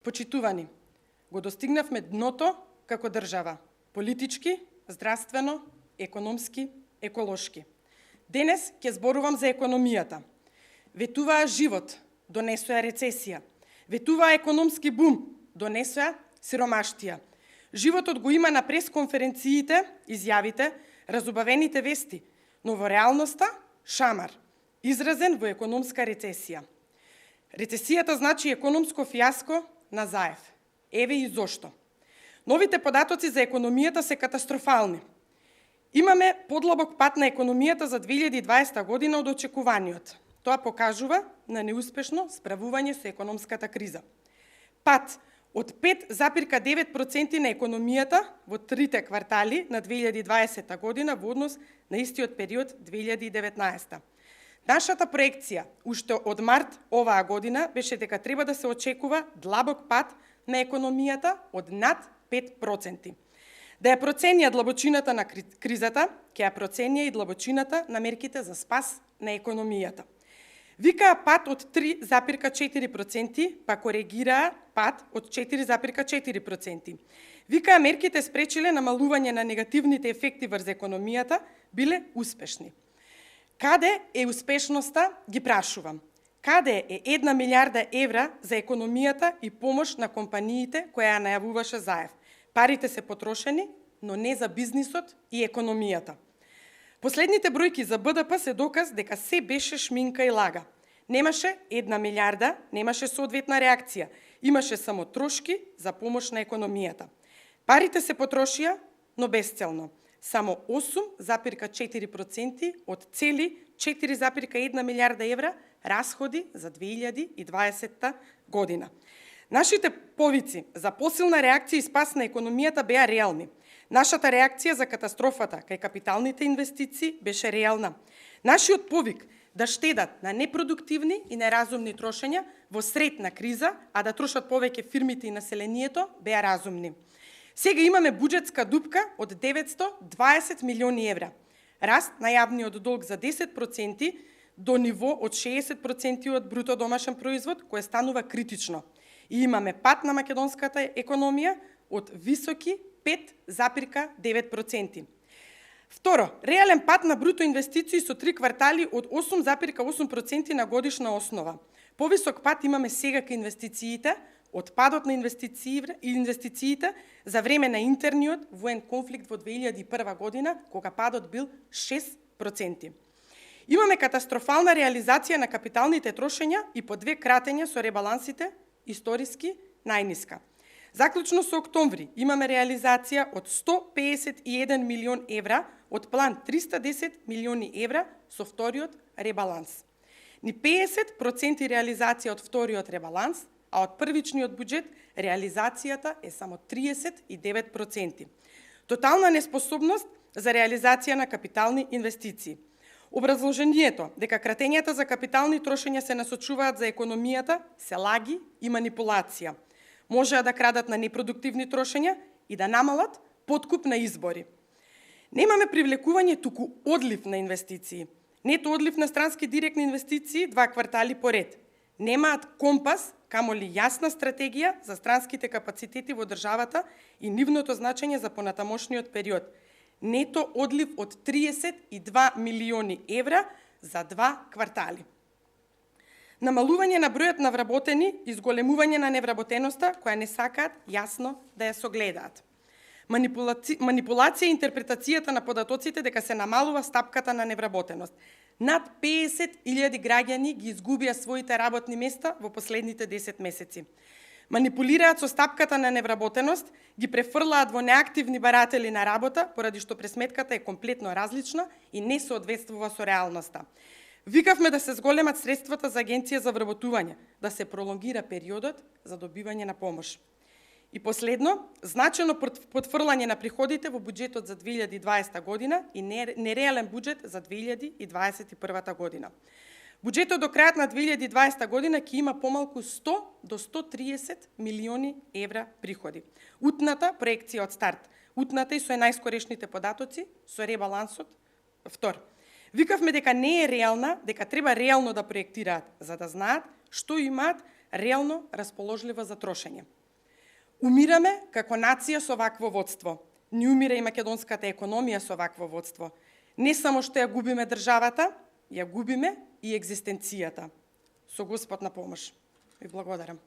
Почитувани, го достигнавме дното како држава, политички, здравствено, економски, еколошки. Денес ќе зборувам за економијата. Ветуваа живот, донесоа рецесија. Ветуваа економски бум, донесоа сиромаштија. Животот го има на пресконференциите, изјавите, разубавените вести, но во реалноста шамар, изразен во економска рецесија. Рецесијата значи економско фијаско на Заев. Еве и зошто. Новите податоци за економијата се катастрофални. Имаме подлабок пат на економијата за 2020 година од очекуваниот. Тоа покажува на неуспешно справување со економската криза. Пат од 5,9% на економијата во трите квартали на 2020 година во однос на истиот период 2019. Нашата проекција уште од март оваа година беше дека треба да се очекува длабок пат на економијата од над 5%. Да ја проценија длабочината на кризата, ќе ја проценија и длабочината на мерките за спас на економијата. Викаа пат од 3,4%, па коригираа пат од 4,4%. Викаа мерките спречиле намалување на негативните ефекти врз економијата, биле успешни. Каде е успешноста, ги прашувам. Каде е 1 милиарда евра за економијата и помош на компаниите која ја најавуваше Заев? Парите се потрошени, но не за бизнисот и економијата. Последните бројки за БДП се доказ дека се беше шминка и лага. Немаше 1 милиарда, немаше соодветна реакција, имаше само трошки за помош на економијата. Парите се потрошија, но безцелно. Само 8,4% од цели 4,1 милиарда евра расходи за 2020 година. Нашите повици за посилна реакција и спас на економијата беа реални. Нашата реакција за катастрофата кај капиталните инвестиции беше реална. Нашиот повик да штедат на непродуктивни и неразумни трошења во сред на криза, а да трошат повеќе фирмите и населението, беа разумни. Сега имаме буџетска дупка од 920 милиони евра. Раст на јавниот долг за 10% до ниво од 60% од бруто домашен производ, кое станува критично. И имаме пат на македонската економија од високи 5,9%. Второ, реален пат на бруто инвестиции со 3 квартали од 8,8% на годишна основа. Повисок пат имаме сега кај инвестициите, од падот на инвестициите за време на интерниот воен конфликт во 2001 година, кога падот бил 6%. Имаме катастрофална реализација на капиталните трошења и по 2 кратења со ребалансите историски најниска. Заклучно со октомври имаме реализација од 151 милион евра од план 310 милиони евра со вториот ребаланс. Ни 50% реализација од вториот ребаланс, а од првичниот буџет реализацијата е само 39%. Тотална неспособност за реализација на капитални инвестиции. Образложението дека кратењата за капитални трошења се насочуваат за економијата се лаги и манипулација. Можеа да крадат на непродуктивни трошења и да намалат подкуп на избори. Немаме привлекување, туку одлив на инвестиции. Нето одлив на странски директни инвестиции 2 квартали поред. Немаат компас, камоли јасна стратегија за странските капацитети во државата и нивното значење за понатамошниот период. Нето одлив од 32 милиони евра за 2 квартали. Намалување на бројот на вработени и зголемување на невработеноста, која не сакаат јасно да ја согледаат. Манипулација и интерпретацијата на податоците дека се намалува стапката на невработеност. Над 50.000 граѓани ги изгубија своите работни места во последните 10 месеци. Манипулираат со стапката на невработеност, ги префрлаат во неактивни баратели на работа, поради што пресметката е комплетно различна и не соодветствува со реалноста. Викавме да се зголемат средствата за агенција за вработување, да се пролонгира периодот за добивање на помош. И последно, значено потфрлање на приходите во буџетот за 2020 година и нереален буџет за 2021 година. Буџетот до крајот на 2020 година ќе има помалку 100 до 130 милиони евра приходи. Утната проекција од старт, утната и со најскорешните податоци, со ребалансот втор. Викавме дека не е реална, дека треба реално да проектираат, за да знаат што имаат реално расположлива за трошење. Умираме како нација со вакво водство. Не умира и македонската економија со вакво водство. Не само што ја губиме државата, ја губиме и екзистенцијата. Со Господ на помош. Ви благодарам.